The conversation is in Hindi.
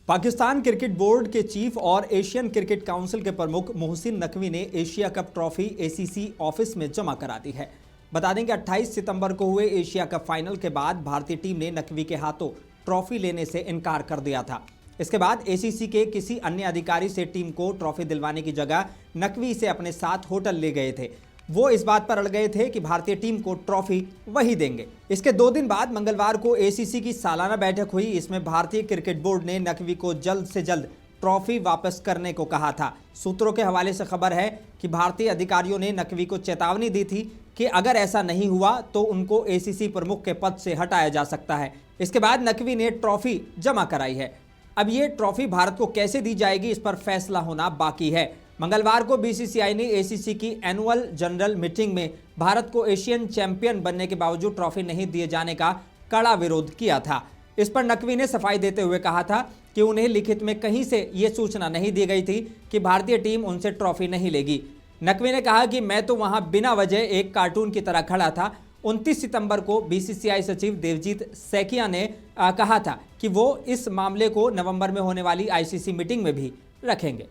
पाकिस्तान क्रिकेट बोर्ड के चीफ और एशियन क्रिकेट काउंसिल के प्रमुख मोहसिन नकवी ने Asia cup trophy ACC office में जमा करा दी है। बता दें कि 28 सितंबर को हुए एशिया कप फाइनल के बाद भारतीय टीम ने नकवी के हाथों ट्रॉफी लेने से इनकार कर दिया था। इसके बाद एसीसी के किसी अन्य अधिकारी से टीम को ट्रॉफी दिलवाने की जगह नकवी से अपने साथ होटल ले गए थे। वो इस बात पर अड़ गए थे कि भारतीय टीम को ट्रॉफी वही देंगे। इसके 2 दिन बाद मंगलवार को एसीसी की सालाना बैठक हुई। इसमें भारतीय क्रिकेट बोर्ड ने नकवी को जल्द से जल्द ट्रॉफी वापस करने को कहा था। सूत्रों के हवाले से खबर है कि भारतीय अधिकारियों ने नकवी को चेतावनी दी थी कि अगर ऐसा नहीं हुआ तो उनको एसीसी प्रमुख के पद से हटाया जा सकता है। इसके बाद नकवी ने ट्रॉफी जमा कराई है। अब ये ट्रॉफी भारत को कैसे दी जाएगी, इस पर फैसला होना बाकी है। मंगलवार को बीसीसीआई ने एसीसी की एनुअल जनरल मीटिंग में भारत को एशियन चैंपियन बनने के बावजूद ट्रॉफी नहीं दिए जाने का कड़ा विरोध किया था। इस पर नकवी ने सफाई देते हुए कहा था कि उन्हें लिखित में कहीं से ये सूचना नहीं दी गई थी कि भारतीय टीम उनसे ट्रॉफी नहीं लेगी। नकवी ने कहा कि मैं तो वहां बिना वजह एक कार्टून की तरह खड़ा था। 29 सितंबर को बीसीसीआई सचिव देवजीत सैकिया ने कहा था कि वो इस मामले को नवंबर में होने वाली आईसीसी मीटिंग में भी रखेंगे।